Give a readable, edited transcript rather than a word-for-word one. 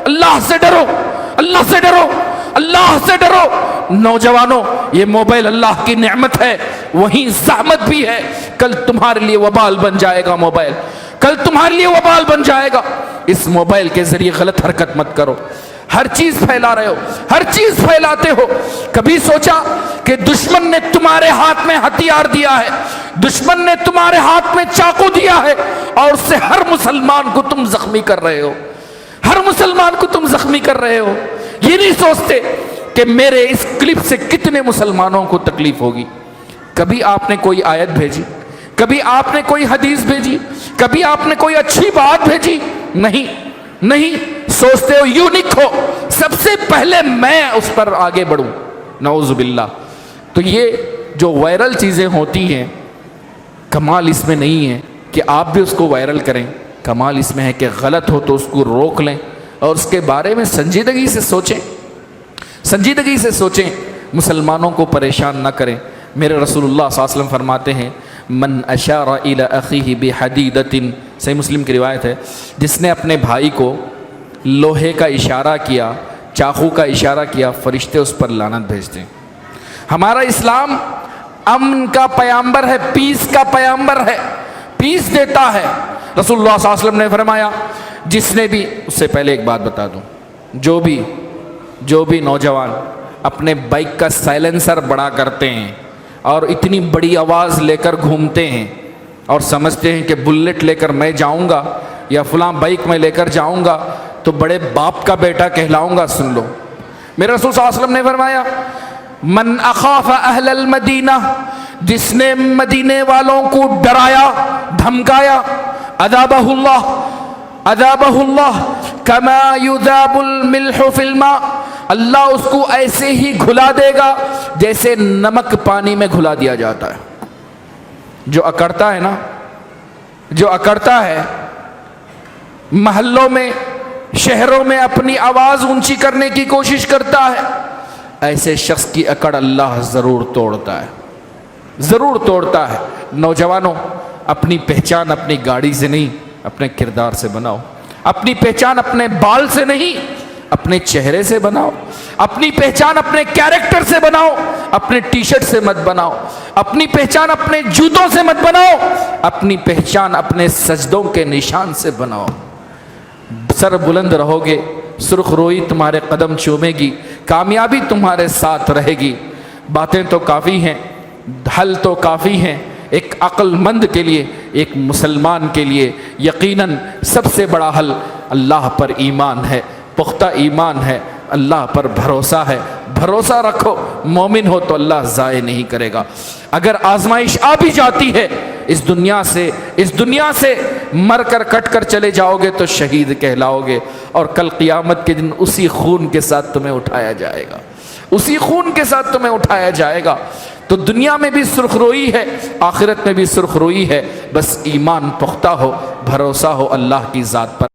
اللہ سے ڈرو، اللہ سے ڈرو، اللہ سے ڈرو۔ نوجوانوں، یہ موبائل اللہ کی نعمت ہے، وہیں زحمت بھی ہے۔ کل تمہارے لیے وبال بن جائے گا موبائل، کل تمہارے لیے وبال بن جائے گا۔ اس موبائل کے ذریعے غلط حرکت مت کرو۔ ہر چیز پھیلا رہے ہو، ہر چیز پھیلاتے ہو۔ کبھی سوچا کہ دشمن نے تمہارے ہاتھ میں ہتھیار دیا ہے، دشمن نے تمہارے ہاتھ میں چاقو دیا ہے، اور اس سے ہر مسلمان کو تم زخمی کر رہے ہو، ہر مسلمان کو تم زخمی کر رہے ہو۔ یہ نہیں سوچتے کہ میرے اس کلپ سے کتنے مسلمانوں کو تکلیف ہوگی۔ کبھی آپ نے کوئی آیت بھیجی، کبھی آپ نے کوئی حدیث بھیجی، کبھی آپ نے کوئی اچھی بات بھیجی؟ نہیں سوچتے ہو یونیک ہو، سب سے پہلے میں اس پر آگے بڑھوں۔ نعوذ باللہ۔ تو یہ جو وائرل چیزیں ہوتی ہیں، کمال اس میں نہیں ہے کہ آپ بھی اس کو وائرل کریں، کمال اس میں ہے کہ غلط ہو تو اس کو روک لیں اور اس کے بارے میں سنجیدگی سے سوچیں، سنجیدگی سے سوچیں، مسلمانوں کو پریشان نہ کریں۔ میرے رسول اللہ صلی اللہ علیہ وسلم فرماتے ہیں من اشار الی اخیہ بحدیدۃ، صحیح مسلم کی روایت ہے، جس نے اپنے بھائی کو لوہے کا اشارہ کیا، چاقو کا اشارہ کیا، فرشتے اس پر لعنت بھیجتے ہیں۔ ہمارا اسلام امن کا پیغمبر ہے، پیس کا پیغمبر ہے، پیس دیتا ہے۔ رسول اللہ صلی اللہ علیہ وسلم نے فرمایا جس نے بھی، اس سے پہلے ایک بات بتا دوں، جو بھی نوجوان اپنے بائک کا سائلنسر بڑا کرتے ہیں اور اتنی بڑی آواز لے کر گھومتے ہیں اور سمجھتے ہیں کہ بلٹ لے کر میں جاؤں گا یا فلاں بائک میں لے کر جاؤں گا تو بڑے باپ کا بیٹا کہلاؤں گا، سن لو، میرے رسول صلی اللہ علیہ وسلم نے فرمایا من اخاف اہل المدینہ، جس نے مدینے والوں کو ڈرایا دھمکایا، عذابہ اللہ کما یذاب الملح فی الماء، اللہ اس کو ایسے ہی گھلا دے گا جیسے نمک پانی میں گھلا دیا جاتا ہے۔ جو اکڑتا ہے نا، جو اکڑتا ہے، محلوں میں شہروں میں اپنی آواز اونچی کرنے کی کوشش کرتا ہے، ایسے شخص کی اکڑ اللہ ضرور توڑتا ہے، ضرور توڑتا ہے۔ نوجوانوں، اپنی پہچان اپنی گاڑی سے نہیں، اپنے کردار سے بناؤ۔ اپنی پہچان اپنے بال سے نہیں، اپنے چہرے سے بناؤ۔ اپنی پہچان اپنے کیریکٹر سے بناؤ، اپنے ٹی شرٹ سے مت بناؤ۔ اپنی پہچان اپنے جوتوں سے مت بناؤ، اپنی پہچان اپنے سجدوں کے نشان سے بناؤ۔ سر بلند رہو گے، سرخ روئی تمہارے قدم چومے گی، کامیابی تمہارے ساتھ رہے گی۔ باتیں تو کافی ہیں، حل تو کافی ہیں۔ ایک عقل مند کے لیے، ایک مسلمان کے لیے یقیناً سب سے بڑا حل اللہ پر ایمان ہے، پختہ ایمان ہے، اللہ پر بھروسہ ہے۔ بھروسہ رکھو، مومن ہو تو اللہ ضائع نہیں کرے گا۔ اگر آزمائش آ بھی جاتی ہے، اس دنیا سے مر کر کٹ کر چلے جاؤ گے تو شہید کہلاؤ گے، اور کل قیامت کے دن اسی خون کے ساتھ تمہیں اٹھایا جائے گا، اسی خون کے ساتھ تمہیں اٹھایا جائے گا۔ تو دنیا میں بھی سرخ روئی ہے، آخرت میں بھی سرخ روئی ہے، بس ایمان پختہ ہو، بھروسہ ہو اللہ کی ذات پر۔